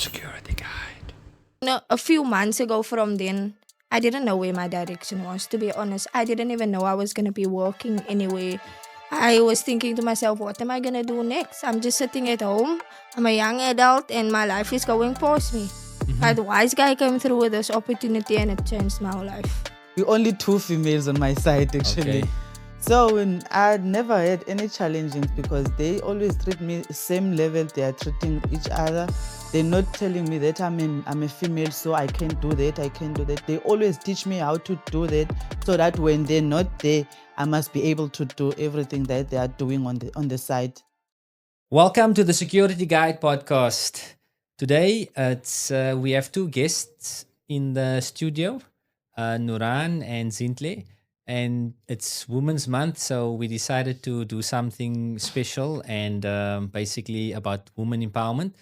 Security guide. No, a few months ago from then, I didn't know where my direction was, to be honest. I didn't even know I was going to be working anyway. I was thinking to myself, what am I going to do next? I'm just sitting at home. I'm a young adult and my life is going past me. But the wise guy came through with this opportunity and it changed my whole life. We're only two females on my side, actually. Okay. So when I never had any challenges because they always treat me same level. They are treating each other. They're not telling me that I'm a female, so I can't do that. I can't do that. They always teach me how to do that, so that when they're not there, I must be able to do everything that they are doing on the side. Welcome to the Security Guide podcast. Today, we have two guests in the studio, Nuraan and Sinhle, and it's Women's Month, so we decided to do something special and basically about women empowerment.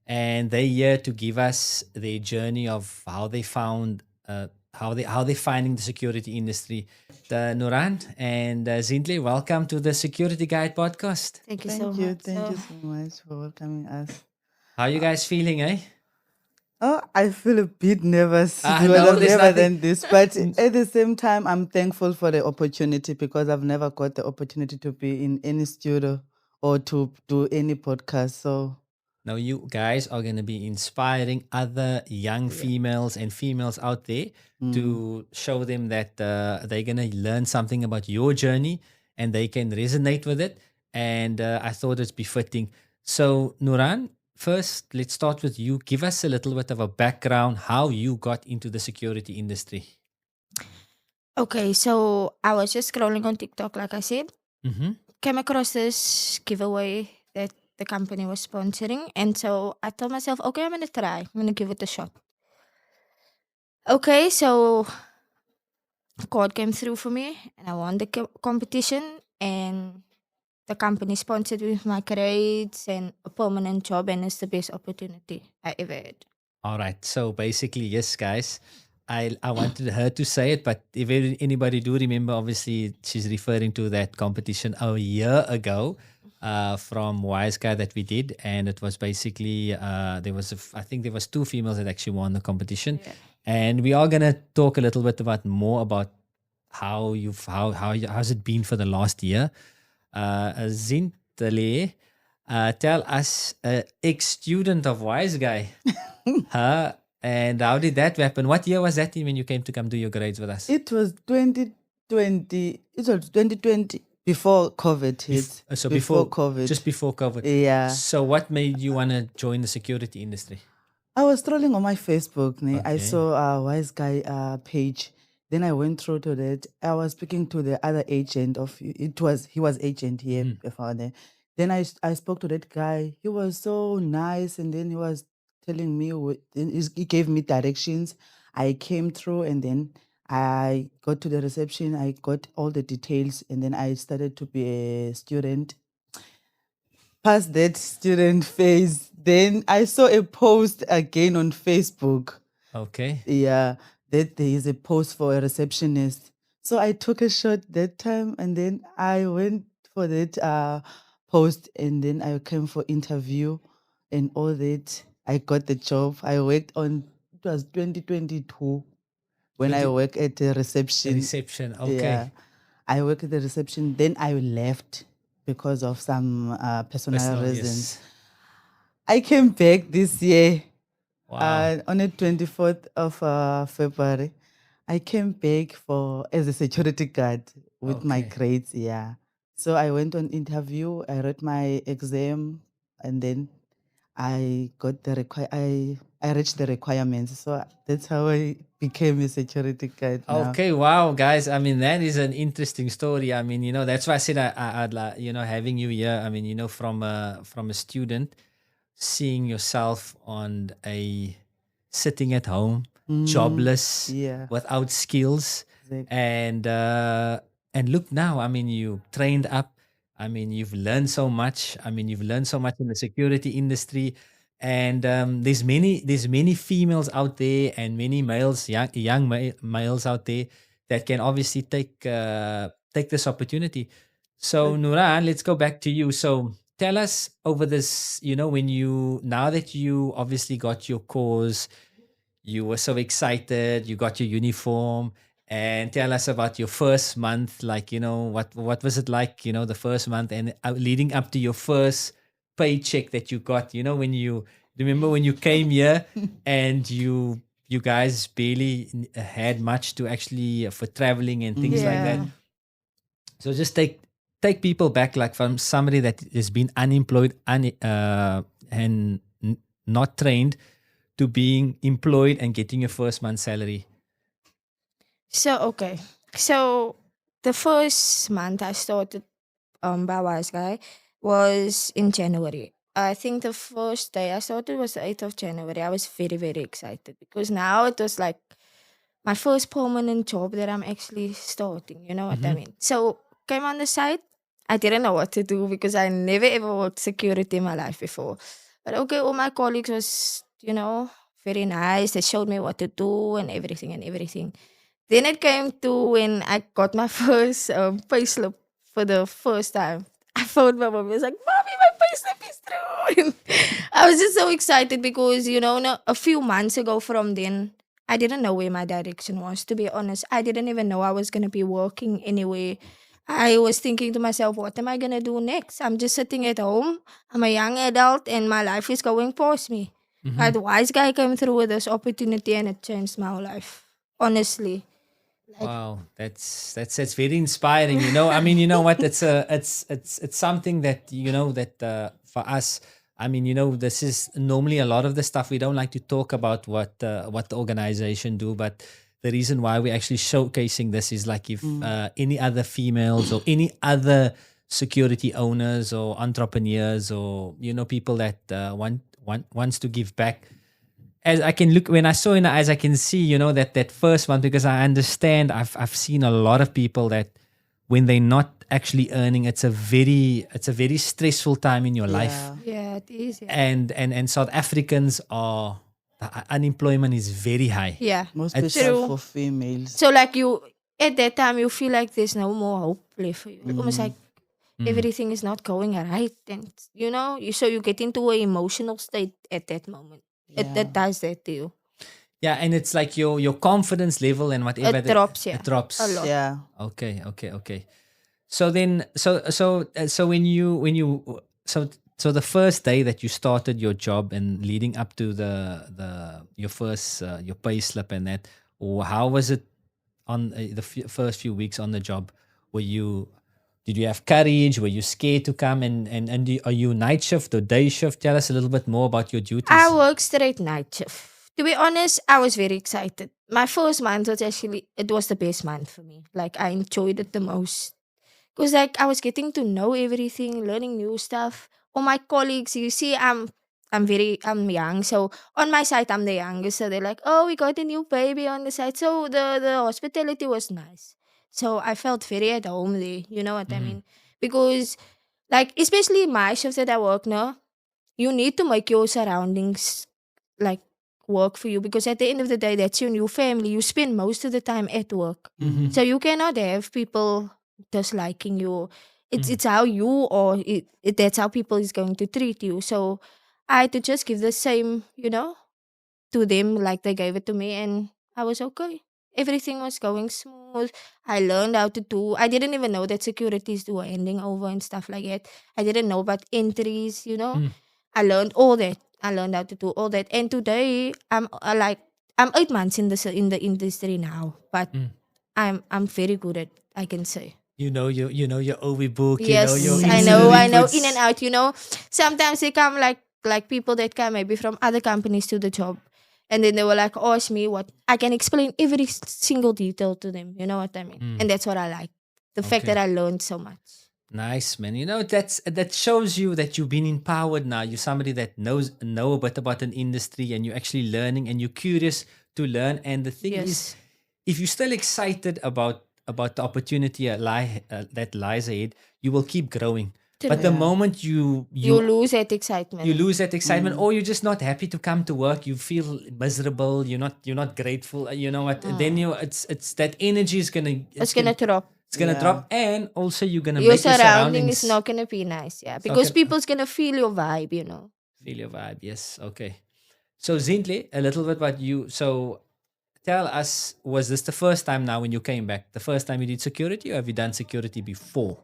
And they're here to give us their journey of how they found how they're finding the security industry. Nuraan and Sinhle, welcome to the Security Guide podcast. Thank you Thank so you, much. thank you so much for welcoming us. How you guys feeling, eh? Oh, I feel a bit nervous Ah, because no, I've there's never nothing- done this. But at the same time, I'm thankful for the opportunity because I've never got the opportunity to be in any studio or to do any podcast. So Now, you guys are going to be inspiring other young females and females out there to show them that they're going to learn something about your journey and they can resonate with it. And I thought it's befitting. So, Nuraan, first, let's start with you. Give us a little bit of a background how you got into the security industry. Okay, so I was just scrolling on TikTok, like I said. Mm-hmm. Came across this giveaway that the company was sponsoring. And so I told myself, okay, I'm going to try. I'm going to give it a shot. Okay, so the card came through for me and I won the competition. And the company sponsored me with my grades and a permanent job. And it's the best opportunity I ever had. All right. So basically, yes, guys. I wanted her to say it, but if anybody do remember, obviously she's referring to that competition a year ago from Wise Guy that we did, and it was basically I think there was two females that actually won the competition, and we are gonna talk a little bit about how's it been for the last year. Zintale, tell us, ex-student of Wise Guy. And how did that happen? What year was that in when you came to come do your grades with us? it was 2020. It was 2020 before COVID hit. So before COVID. Just before COVID. Yeah. So what made you want to join the security industry? I was scrolling on my Facebook. I Okay. saw a Wise Guy page. Then I went through to that. I was speaking to the other agent of he was agent here before then. Then I spoke to that guy. He was so nice, and then he was telling me then he gave me directions. I came through, and then I got to the reception. I got all the details, and then I started to be a student. Past that student phase, then I saw a post again on Facebook. Okay. Yeah, that there is a post for a receptionist. So I took a shot that time, and then I went for that post, and then I came for interview and all that. I got the job. I worked on, it was 2022 when I worked at the reception. Reception. Okay. Yeah, I worked at the reception. Then I left because of some personal reasons. Yes. I came back this year. Wow. On the 24th of February, I came back as a security guard with my Okay. grades. Yeah. So I went on interview. I wrote my exam, and then I got I reached the requirements. So that's how I became a security guard now. Okay, wow, guys. I mean, that is an interesting story. I mean, that's why I said I'd like, having you here. I mean, from a student, seeing yourself on a sitting at home, jobless, Yeah. without skills, Exactly. and look now. I mean, you trained up. I mean, you've learned so much. I mean, you've learned so much in the security industry. And there's many females out there and many males, young males out there that can obviously take this opportunity. So Nuraan, let's go back to you. So tell us over this, when now that you obviously got your cause, you were so excited, you got your uniform, and tell us about your first month. Like, what was it like, the first month and leading up to your first paycheck that you got, when you remember when you came here and you guys barely had much to actually for traveling and things like that. Yeah. So just take people back, like from somebody that has been unemployed and not trained to being employed and getting your first month's salary. So okay. So the first month I started by Wise Guy was in January. I think the first day I started was the 8th of January. I was very, very excited because now it was like my first permanent job that I'm actually starting. You know what I mean? So came on the site. I didn't know what to do because I never ever worked security in my life before. But okay, all my colleagues was, very nice. They showed me what to do and everything and everything. Then it came to when I got my first payslip for the first time. I phoned my mom. I was like, "Mommy, my payslip is through." And I was just so excited because no, a few months ago from then, I didn't know where my direction was. To be honest, I didn't even know I was gonna be working anywhere. I was thinking to myself, what am I gonna do next? I'm just sitting at home. I'm a young adult, and my life is going past me. But Wise Guy came through with this opportunity, and it changed my life. Honestly. Like, Wow, that's very inspiring. I mean, you know what? It's something that for us. I mean, this is normally a lot of the stuff we don't like to talk about what the organization do, but the reason why we're actually showcasing this is like if any other females or any other security owners or entrepreneurs or people that wants to give back, as I can look when I saw in her eyes, I can see, that first one, because I understand I've seen a lot of people that when they're not actually earning, it's a very stressful time in your life. Yeah. yeah, it is. Yeah. And South Africans are the unemployment is very high. Yeah. Most It's- especially True. for females. So like you at that time you feel like there's no more hope left for you. Almost like everything is not going right, and so you get into an emotional state at that moment. It Yeah. that does that to you. Yeah, and it's like your confidence level and whatever It drops, yeah. it drops A lot. Yeah. Okay. So then, so so the first day that you started your job and leading up to your first your pay slip and that, how was it on first few weeks on the job? Did you have courage? Were you scared to come are you night shift or day shift? Tell us a little bit more about your duties. I work straight night shift. To be honest, I was very excited. My first month was it was the best month for me. Like I enjoyed it the most. Because like I was getting to know everything, learning new stuff. All my colleagues, you see, I'm young. So on my side I'm the youngest. So they're like, "Oh, we got a new baby on the side." So the hospitality was nice. So I felt very at home there. You know what I mean? Because like especially my shift that I work now, you need to make your surroundings like work for you, because at the end of the day that's your new family. You spend most of the time at work. So you cannot have people disliking you. It's how you or that's how people is going to treat you. So I had to just give the same, to them like they gave it to me, and I was okay. Everything was going smooth. I learned how to do. I didn't even know that securities do handing over and stuff like that. I didn't know about entries. I learned all that. I learned how to do all that. And today I'm 8 months in the industry now, but I'm very good at, I can say. Your OV book, Yes, your I incident know, I know. reports. In and out, Sometimes they come like people that come maybe from other companies to the job. And then they will like ask me what I can explain every single detail to them. You know what I mean? And that's what I like. The fact Okay. that I learned so much. Nice, man. That shows you that you've been empowered now. You're somebody that know a bit about an industry, and you're actually learning, and you're curious to learn. And the thing is, Yes. if you're still excited about the opportunity that lies ahead, you will keep growing. But the Yeah. moment You you lose that excitement. you lose that excitement, or you're just not happy to come to work, you feel miserable, you're not grateful, you know what, then it's that energy is It's gonna drop. It's gonna Yeah. drop, and also you're gonna Your make your surrounding is surroundings not gonna be nice, yeah. it's not Because gonna people's gonna feel your vibe, you know. feel your vibe. Yes, okay. So Zintle, a little bit about you. So tell us, was this the first time now when you came back? The first time you did security, or have you done security before?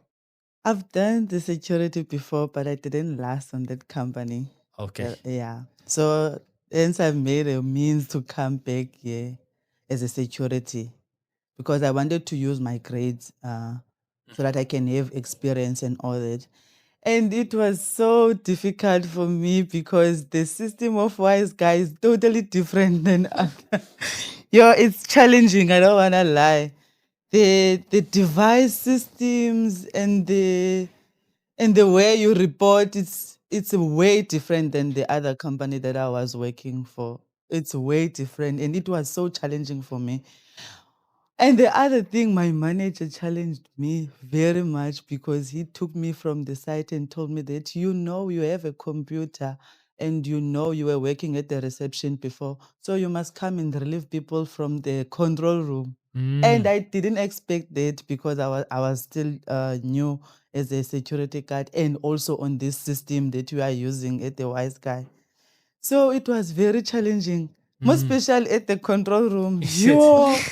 I've done the security before, but I didn't last on that company. Okay. Yeah. So hence I made a means to come back here as a security because I wanted to use my grades so that I can have experience and all that. And it was so difficult for me because the system of Wise Guy is totally different than other. It's challenging, I don't wanna lie. The device systems and the way you report, it's way different than the other company that I was working for. It's way different and it was so challenging for me. And the other thing, my manager challenged me very much because he took me from the site and told me that you have a computer and you were working at the reception before, so you must come and relieve people from the control room. And Mm. I didn't expect that because I was still new as a security guard and also on this system that you are using at the Wise Guy. So it was very challenging, more Mm. special at the control room. Is it?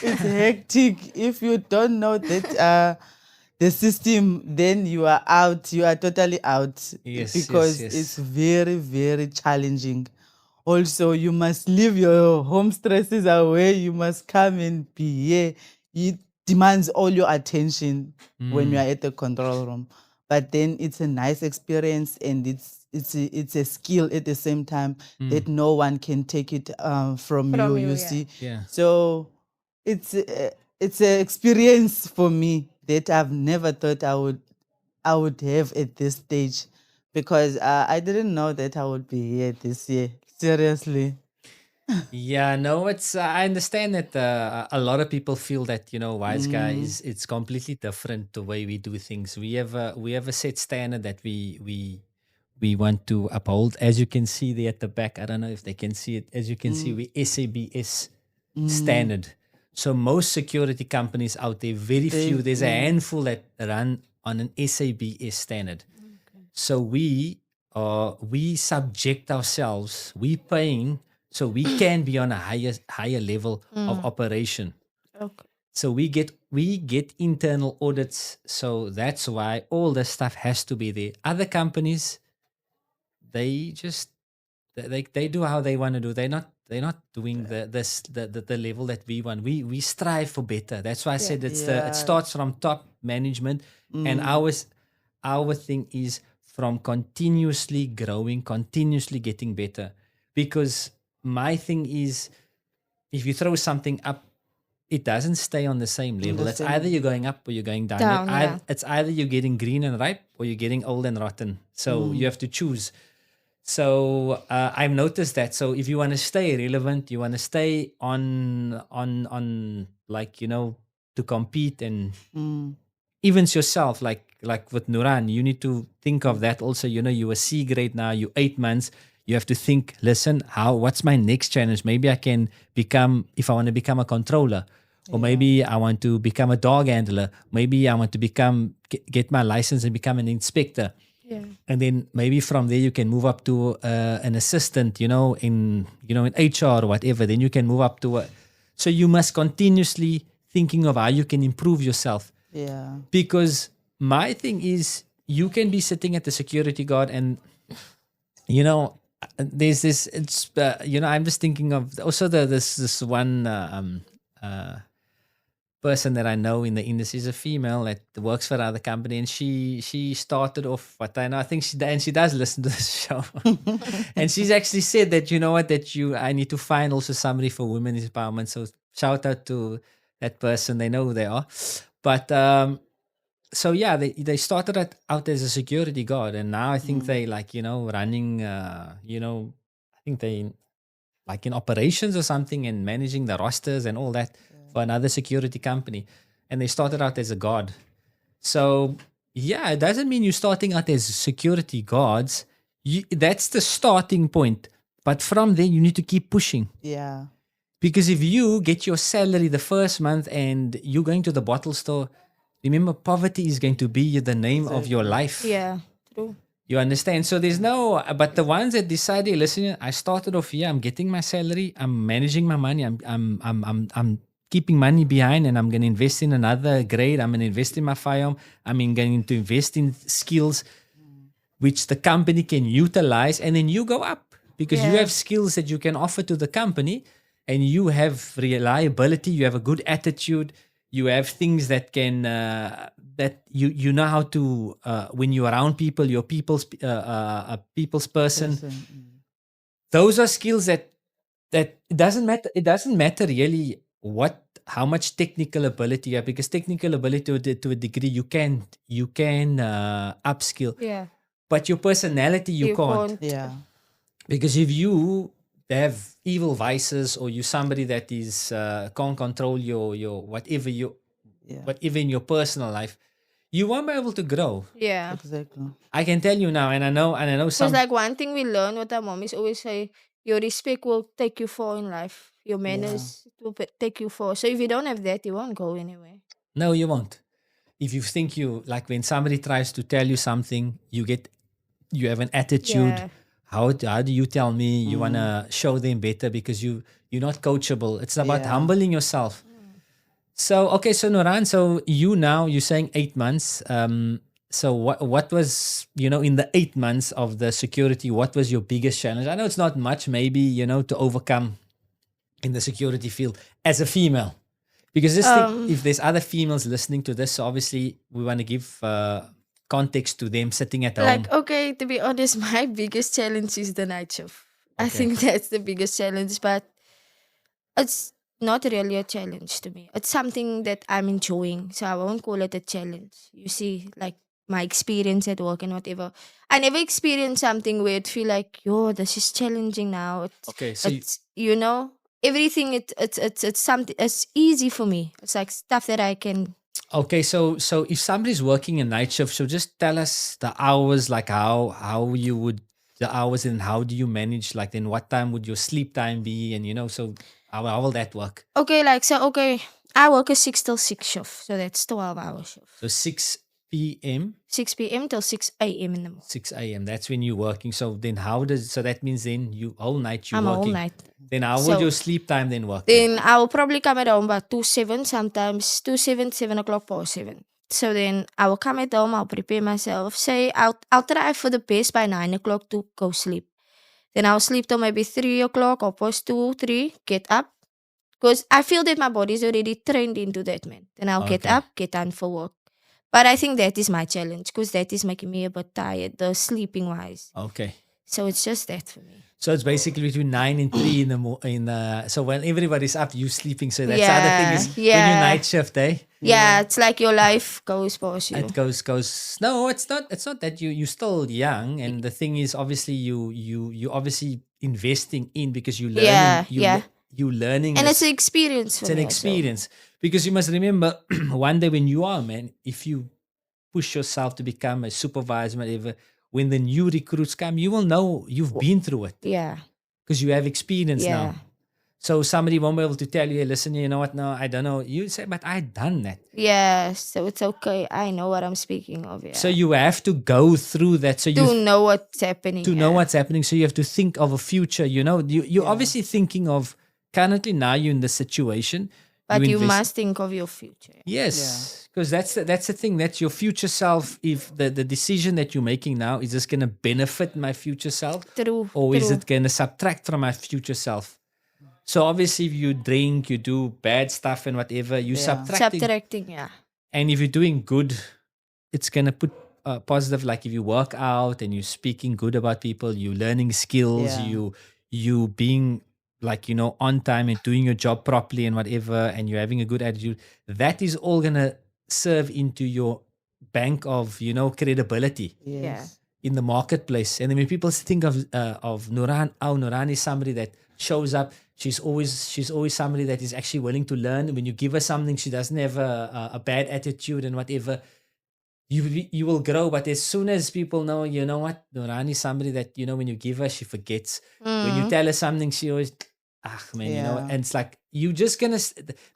It's hectic. If you don't know that the system, then you are out. You are totally out Yes, yes, because it's yes. very, very challenging. Also, you must leave your home stresses away. You must come and be here. It demands all your attention when you Mm. are at the control room. But then it's a nice experience and it's a skill at the same time Mm. that no one can take it from you. From you, You yeah. see, Yeah. so it's an experience for me that I've never thought I would have at this stage because I didn't know that I would be here this year. Seriously. Yeah, no, it's I understand that a lot of people feel that Wise Guy Mm, is it's completely different the way we do things. We have a set standard that we want to uphold. As you can see there at the back, I don't know if they can see it. As you can see, mm, we SABS mm. standard. So most security companies out there, very few. There's a handful that run on an SABS standard. So we subject ourselves, we paying so we can be on a higher level of operation. Okay. So we get internal audits. So that's why all this stuff has to be there. Other companies, they just they do how they want to do. They're not doing the level that we want. We strive for better. That's why I Yeah. said it Yeah. starts from top management, and Mm, our thing is from continuously growing, continuously getting better. Because my thing is, if you throw something up, it doesn't stay on the same level. the It's either same. you're going up or you're going down. Down, yeah. It's either you're getting green and ripe or you're getting old and rotten. So you Mm, have to choose. So I've noticed that. So if you want to stay relevant, you want to stay on like to compete and mm, even yourself, like with Nuran, you need to think of mm. that also. You a C grade now, you 8 months. You have to think, listen, what's my next challenge? Maybe I can become, if I want to become a controller, or Yeah. maybe I want to become a dog handler. Maybe I want to get my license and become an inspector. Yeah. And then maybe from there you can move up to an assistant, in HR or whatever. Then you can move up to so you must continuously thinking of how you can improve yourself. Yeah. Because my thing is, you can be sitting at the security guard and there's this, it's I'm just thinking of also this one person that I know in the industry is a female that works for another company, and she started off, what I know, I think she does listen to the show. And she's actually said that, I need to find also somebody for women's empowerment. So shout out to that person. They know who they are. But so yeah, they started out as a security guard, and now I think Mm, they running I think they like in operations or something and managing the rosters and all that for another security company. And they started out as a guard. So yeah, it doesn't mean you're starting out as security guards. That's the starting point. But from there, you need to keep pushing. yeah. Because if you get your salary the first month and you're going to the bottle store, Remember, poverty is going to be the name of your Exactly. life. Yeah. True. You understand? So there's no, but the ones that decided, listen, I started off here, I'm getting my salary, I'm managing my money, I'm keeping money behind, and I'm going to invest in another grade. I'm going to invest in my firearm. Going to invest in skills Mm. which the company can utilize, and then you go up because you Yeah. have skills that you can offer to the company, and you have reliability, you have a good attitude, you have things that can that you know how to when you're around people, you're a people's person. Person. Those are skills that it doesn't matter really what how much technical ability you have, because technical ability to a degree you can upskill, Yeah. but your personality you You can't. can't. Yeah. Because if you have evil vices, or you somebody that is can't control your Yeah. whatever in your personal life, you won't be able to grow. Yeah. Exactly. I can tell you now, and I know Because some. like one thing we learn, what our mom is always say, your respect will take you far in life. Your Yeah. manners will take you far. So if you don't have that, you won't go anywhere. No, you won't. If you think you like, when somebody tries to tell you something, you have an attitude. Yeah. How do you tell me? You want Mm. to show them better because you're not coachable. It's about Yeah. humbling yourself. So okay, so Noran, so you're saying 8 months. So what was, in the 8 months of the security, what was your biggest challenge? I know it's not much, maybe, to overcome in the security field as a female. Because just think, Um if there's other females listening to this, so obviously we want to give context to them sitting at home. like okay, to be honest, my biggest challenge is the night shift. I Okay. think that's the biggest challenge, but it's not really a challenge to me. It's something that I'm enjoying, so I won't call it a challenge. You see, like my experience at work and whatever. I never experienced something where it feel like, yo, this is challenging now. Okay, so It's everything. It's something. It's easy for me. It's like stuff that I can. okay, so if somebody's working a night shift, so just tell us the hours, like how you would, the hours, and how do you manage, like, then what time would your sleep time be, and so how will that work? Okay, like so. Okay, I work a 6 till 6 shift, so that's 12 hour shift. So 6 p.m., 6 p.m. till 6 a.m. in the morning. 6 a.m. That's when you're working. So then so that means then you whole night you're I'm a whole working. night. Then how would So your sleep time then work? Then? then I will probably come at home about 2 7, sometimes 2 7, 7 o'clock past 7. So then I will come at home, I'll prepare myself. Say I'll try for the best by 9 o'clock to go sleep. Then I'll sleep till maybe 3 o'clock or past 2, 3, get up. Because I feel that my body's already trained into that, man. Then I'll get Okay. up, get on for work. But I think that is my challenge because that is making me a bit tired, the sleeping wise. Okay. So it's just that for me. So it's basically between 9 and 3 so when everybody's up, you sleeping. So that's the other thing is when you Yeah. night shift, eh? Yeah, it's like your life goes past you. It goes. No, it's not. It's not that you're still young, and the thing is, obviously, you obviously investing in, because you learning. Yeah. You learning. And it's this- an experience for it's an me. experience, because you must remember one day when you are, man, if you push yourself to become a supervisor, whatever, when the new recruits come, you will know you've been through it, Yeah. because you have experience Yeah. now. So somebody won't be able to tell you, hey, listen, you know what? No, I don't know. You say, but I done that. Yeah. So it's okay. I know what I'm speaking of. Yeah. So you have to go through that. So to know what's happening. to know what's happening. So you have to think of a future. You're Yeah. obviously thinking of, currently now you're in the situation. But you invest- must think of your future. Yes, because that's the thing. That's your future self. If the decision that you're making now, is this going to benefit my future self, True. or is true. it going to subtract from my future self? So obviously, if you drink, you do bad stuff and whatever, you Yeah. subtracting. Subtracting? Yeah. And if you're doing good, it's gonna put positive. Like if you work out and you're speaking good about people, you learning skills, Yeah. you being, like, on time and doing your job properly and whatever, and you're having a good attitude. That is all gonna serve into your bank of credibility Yes. in the marketplace. And then when people think of Nuraan, Nuraan is somebody that shows up. She's always somebody that is actually willing to learn. When you give her something, she doesn't have a bad attitude and whatever. You will grow. But as soon as people know, you know what, Nuraan is somebody that, when you give her, she forgets. When you Mm. tell her something, she always, ah man, Yeah. and it's like you just gonna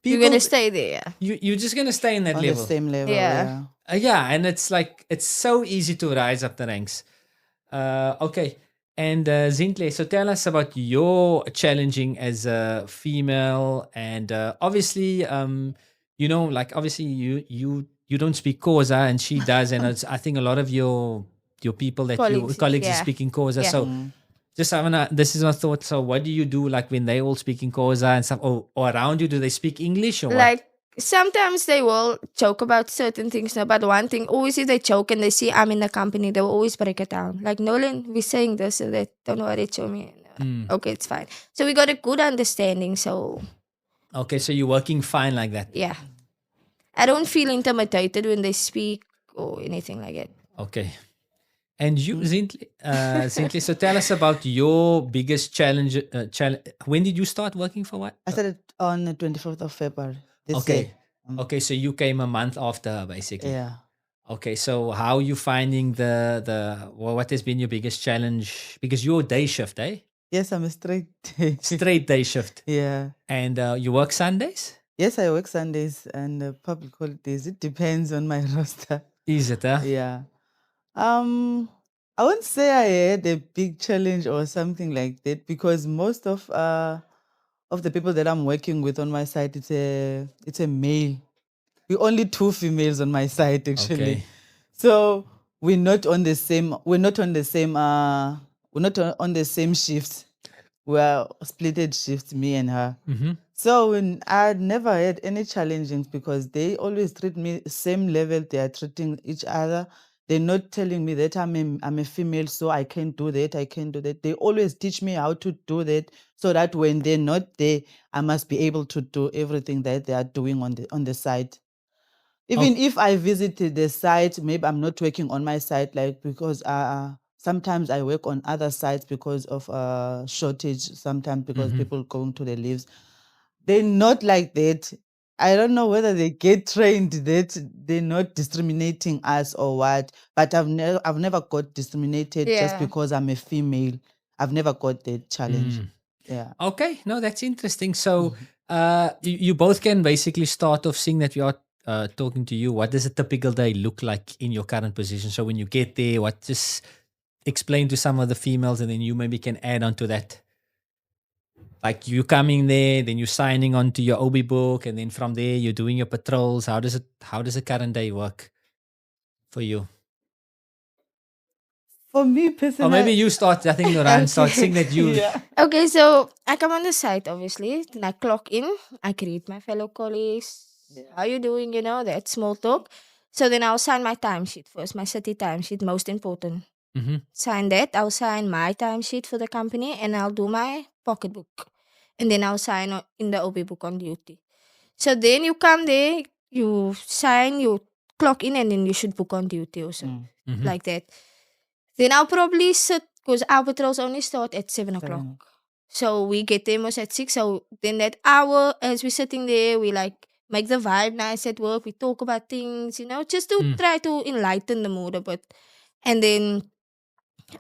You're gonna people stay there. you're just gonna stay in that On the level. same level, Yeah. yeah. Yeah, and it's like it's so easy to rise up the ranks. Okay, and Zintle, so tell us about your challenging as a female, and obviously, like obviously you don't speak Xhosa, and she does, and I think a lot of your people that your Colleagues. colleagues is Yeah. speaking Xhosa. Yeah. So Mm. just I wanna, this is my thought. So what do you do like when they all speaking Xhosa and stuff, or around you? Do they speak English or what? Like sometimes they will joke about certain things, no, but one thing always if they joke and they see I'm in the company, they will always break it down. Like Nolan, we're saying this and that. Don't worry, show me. Mm. Okay, it's fine. So we got a good understanding. So Okay, so you're working fine like that. yeah, I don't feel intimidated when they speak or anything like that. Okay. And you, Mm. Zintle, so tell us about your biggest challenge. When did you start working for what? I started on the 24th of February this year. Okay. Okay, so you came a month after her, basically. Yeah. Okay, so how are you finding what has been your biggest challenge? Because you're day shift, eh? Yes, I'm a straight. Straight day shift. Yeah. And you work Sundays? Yes, I work Sundays and public holidays. It depends on my roster. Is it, huh? Yeah. I won't say I had a big challenge or something like that because most of the people that I'm working with on my site, it's a male. We're only two females on my site actually. Okay. So we're not on the same we're not on the same shifts. We're splitted shifts, me and her. Mm-hmm. So when I never had any challenges because they always treat me same level. They are treating each other. They're not telling me that I'm a female, so I can't do that. I can't do that. They always teach me how to do that, so that when they're not there, I must be able to do everything that they are doing on the site. Even if I visited the site, maybe I'm not working on my site, like because sometimes I work on other sites because of shortage. Sometimes because people going to the leaves, they're not like that. I don't know whether they get trained that they're not discriminating us or what. But I've never got discriminated just Yeah. because I'm a female. I've never got that challenge. Yeah. Okay, no, that's interesting. So, you both can basically start off seeing that we are talking to you. What does a typical day look like in your current position? So, when you get there, what just explain to some of the females, and then you maybe can add on to that. Like you coming there, then you signing on to your OB book, and then from there you're doing your patrols. How does it? How does a current day work for you? For me Or personally, maybe you start. I think Nuraan starts saying that you. yeah. Okay, so I come on the site obviously. Then I clock in. I greet my fellow colleagues. How you doing? You know, that small talk. So then I'll sign my timesheet first, my city timesheet, most important. Mm-hmm. Sign that. I'll sign my timesheet for the company and I'll do my pocketbook. And then I'll sign in the OB book on duty. So then you come there, you sign, you clock in, and then you should book on duty also. Mm-hmm. Like that. Then I'll probably sit because our patrols only start at 7 o'clock. 7. So we get them at 6. So then that hour as we're sitting there, we like make the vibe nice at work. We talk about things, you know, just to try to enlighten the mood a bit. And then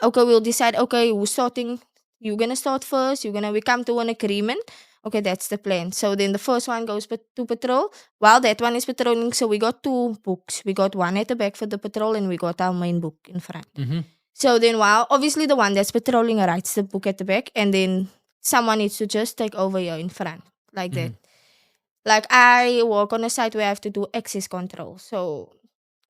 okay, we'll decide, okay, who's starting? You're gonna start first, we come to an agreement. Okay, that's the plan. So then the first one goes to patrol. While that one is patrolling, so we got two books. We got one at the back for the patrol and we got our main book in front. Mm-hmm. So then while obviously the one that's patrolling writes the book at the back and then someone needs to just take over here in front. Like that. Like I work on a site where I have to do access control. So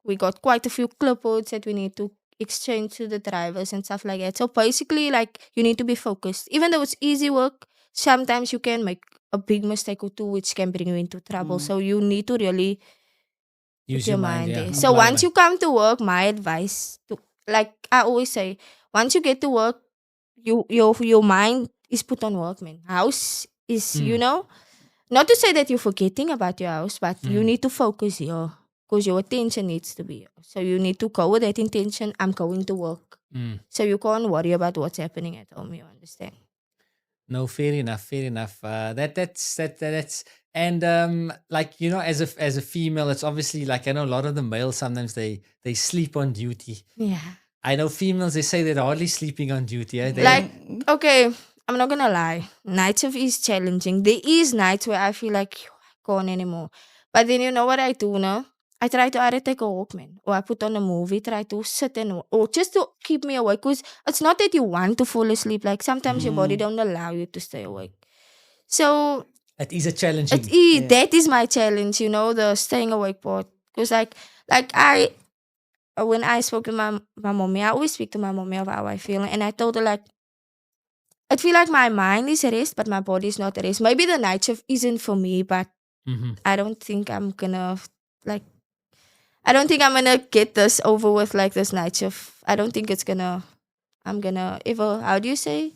we got quite a few clipboards that we need to exchange to the drivers and stuff like that. So basically, like you need to be focused. Even though it's easy work, sometimes you can make a big mistake or two, which can bring you into trouble. So you need to really Use put your your mind, mind yeah. there. So Apply once you come to work, my advice to like I always say, once you get to work, your mind is put on work, man. House is not to say that you're forgetting about your house, but you need to focus here because your attention needs to be here. So you need to go with that intention. I'm going to work. So you can't worry about what's happening at home. You understand? No, fair enough, fair enough. That's and like as a female, it's obviously like I know a lot of the males sometimes they sleep on duty. Yeah. I know females they say they're hardly sleeping on duty. Eh? Like okay, I'm not gonna lie. Night shift is challenging. There is nights where I feel like I can't anymore. But then you know what I do now? I try to either take a walk, man, or I put on a movie, try to sit and or just to keep me awake. Cause it's not that you want to fall asleep. Like sometimes your body Mm, don't allow you to stay awake. So It is a it challenging. is yeah. that is my challenge, the staying awake part. Cause like I when I spoke to my mommy, I always speak to my mommy of how I feel, and I told her like I feel like my mind is at rest, but my body is not at rest. Maybe the night shift isn't for me, but Mhm. I don't think I'm gonna like. I don't think I'm gonna get this over with like this night shift. I don't think it's gonna. I'm gonna ever. How do you say?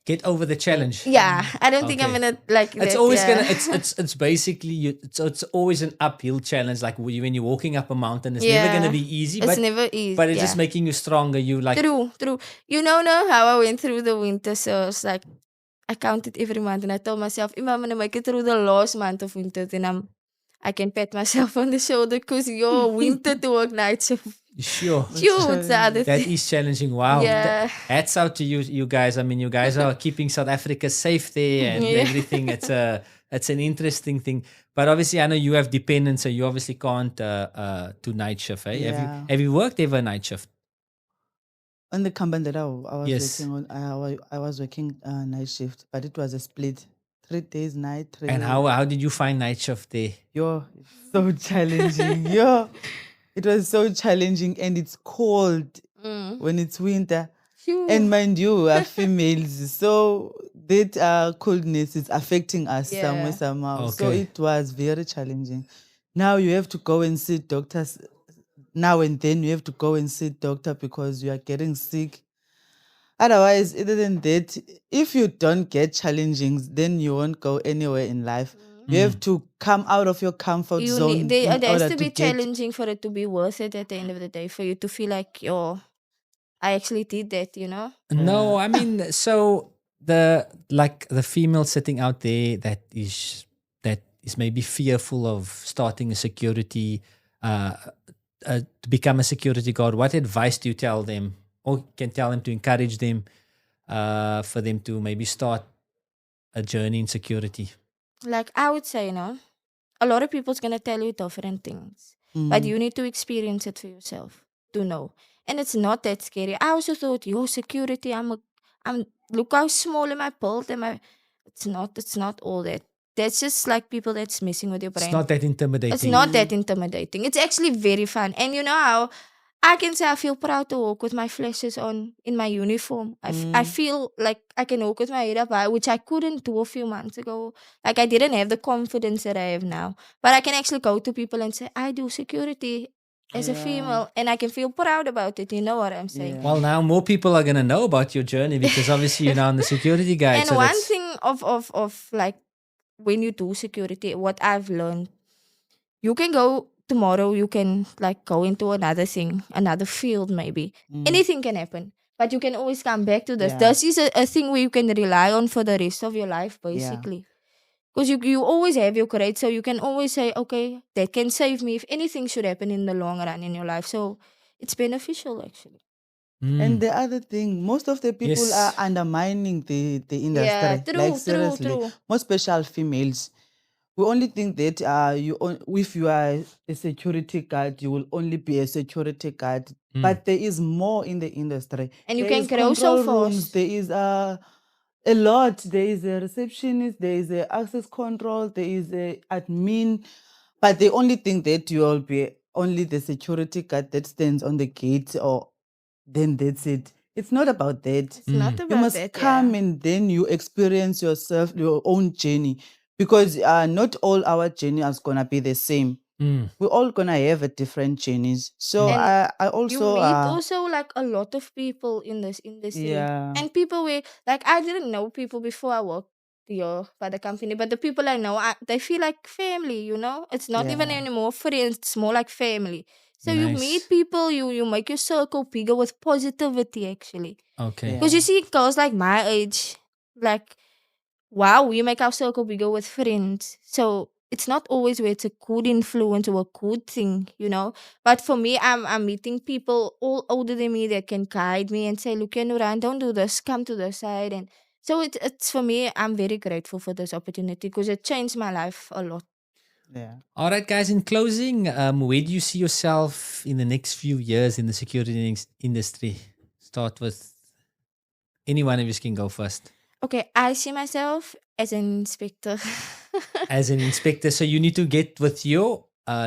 Get over the challenge. Yeah, I don't think I'm Okay. gonna like It's that. always Yeah, gonna. It's basically it's always an uphill challenge. Like when you're walking up a mountain, it's never gonna yeah. be easy. It's But never easy. but it's just Yeah, making you stronger. You like true, true. Know how I went through the winter. So it's like I counted every month, and I told myself, if I'm gonna make it through the last month of winter, then I can pat myself on the shoulder because your winter to work night shift. sure. That's Phew, it's the other challenging. That thing. is challenging. Wow. Yeah. Hats out to you guys. I mean, you guys are keeping South Africa safe there and Yeah. everything. It's an interesting thing. But obviously, I know you have dependents, so you obviously can't do night shift. Eh? Yeah. Have you worked ever night shift? On the company that I was Yes. working on, I was working night shift, but it was a split, 3 days night, And 3 days. how did you find night shift there? Yo, it's so challenging. Yo, it was so challenging, and it's cold Mm. when it's winter. Phew. And mind you, we are females, so that coldness is affecting us somewhere, Yeah. somehow. So Okay. it was very challenging. Now you have to go and see doctors. Now and then you have to go and see doctor because you are getting sick. Otherwise, other than that, if you don't get challenging, then you won't go anywhere in life. Mm. You have Mm. to come out of your comfort You need zone in there has order to to be get. challenging for it to be worth it at the end of the day, for you to feel like, yo, I actually did that. No, I mean, so the female sitting out there that is maybe fearful of starting a security, uh, to become a security guard. What advice do you tell them, or can tell them to encourage them, for them to maybe start a journey in security? Like I would say, a lot of people's gonna tell you different things, but Mm, you need to experience it for yourself to know. And it's not that scary. I also thought, yo, security. I'm look how small am I built? Am I? It's not. It's not all that. That's just like people that's messing with your It's brain. not that It's intimidating. not that mm, intimidating. It's actually very fun. And you know how I can say I feel proud to walk with my flashes on in my uniform. I mm, feel like I can walk with my head up high, which I couldn't do a few months ago. Like I didn't have the confidence that I have now. But I can actually go to people and say, I do security as a yeah, female and I can feel proud about it. You know what I'm saying? yeah. Well, now more people are gonna know about your journey because obviously you're now on the security guide. And So one that's thing of like when you do security, what I've learned, you can go tomorrow, you can like go into another thing, another field maybe. Mm, Anything can happen. But you can always come back to this. yeah, This is a thing where you can rely on for the rest of your life, yeah. basically. Because you always have your grade, so you can always say, okay, that can save me if anything should happen in the long run in your life. So it's beneficial, actually. And mm, the other thing, most of the people are yes. undermining the Yeah, industry. Like true, true, seriously, true. most special females. We only think that if you are a security guard, you will only be a security guard. Mm. But there is more in the industry. And you There can is grow so control rooms. fast. There is a lot. There is a receptionist. There is a access control. There is a admin. But they only think that you will be only the security guard that stands on the gate, or then that's it. It's not about that. It's not Mm. You about must that, yeah. come and then you experience yourself, your own journey, because not all our journey is gonna be the same. Mm. We're all gonna have a different journeys. So Mm. And I you also meet also like a lot of people in this industry, yeah, and people where like I didn't know people before I worked here by the company, but the people I know, they feel like family. It's not even yeah, anymore friends; it's more like family. So you meet Nice. people, you make your circle bigger with positivity, actually. Okay. Because you yeah, see girls like my age, like wow, we make our circle bigger with friends. So it's not always where it's a good influence or a good thing. But for me, I'm meeting people all older than me that can guide me and say, look, Nuraan, don't do this, come to this side. And So it's for me, I'm very grateful for this opportunity because it changed my life a lot. Yeah. All right, guys. In closing, where do you see yourself in the next few years in the security industry? Start with any one of you can go first. Okay, I see myself as an inspector. As an inspector, so you need to get with your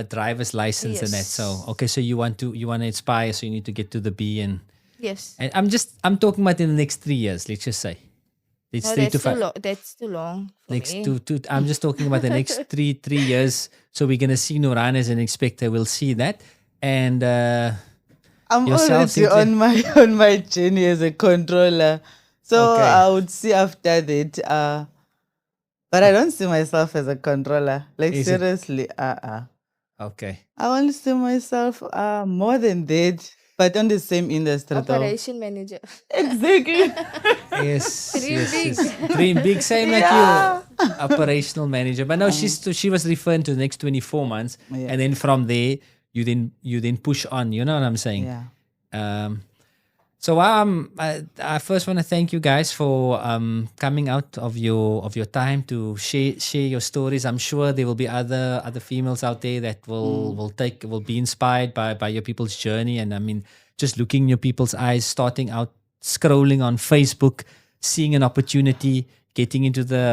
driver's license and that. So Yes. okay, so you want to inspire, so you need to get to the B Yes. and I'm talking about in the next 3 years. Let's just say it's No, three to that's too five. long. That's too long for Next me. two. I'm just talking about the next three years. So we're gonna see Nuraan as an inspector. We'll see that, and I'm yourself, already Sinhle. on my on my journey as a controller. So Okay. I would see after that. But I Oh, don't see myself as a controller. Like is it seriously, okay? I want to see myself more than that, but on the same industry though. Operation manager. Exactly. Yes, Dream yes, big. yes. Dream big, same like you, Yeah. operational manager. But no, she was referring to the next 24 months, Yeah. and then from there you then push on. You know what I'm saying? Yeah. Um, So I first want to thank you guys for coming out of your time to share your stories. I'm sure there will be other females out there that will be inspired by your people's journey. And I mean, just looking in your people's eyes, starting out scrolling on Facebook, seeing an opportunity, getting into the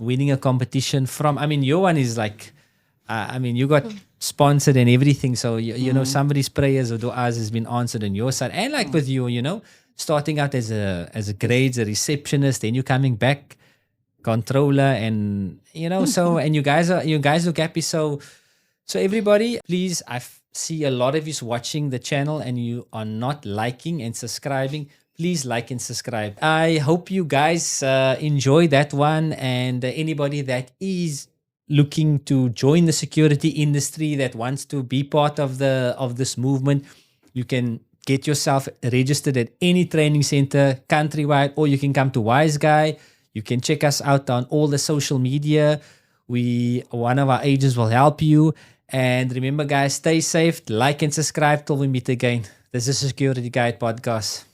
winning a competition from. I mean, your one is like I mean, you got sponsored and everything. So, somebody's prayers or du'as has been answered on your side. And like with you, starting out as a grades, a receptionist, then you coming back, controller, and, and you guys look happy. So everybody, please, see a lot of you watching the channel and you are not liking and subscribing. Please like and subscribe. I hope you guys enjoy that one. And anybody that is looking to join the security industry, that wants to be part of this movement, you can get yourself registered at any training center countrywide, or you can come to Wise Guy. You can check us out on all the social media. One of our agents will help you. And remember, guys, stay safe, like and subscribe till we meet again. This is Security Guide Podcast.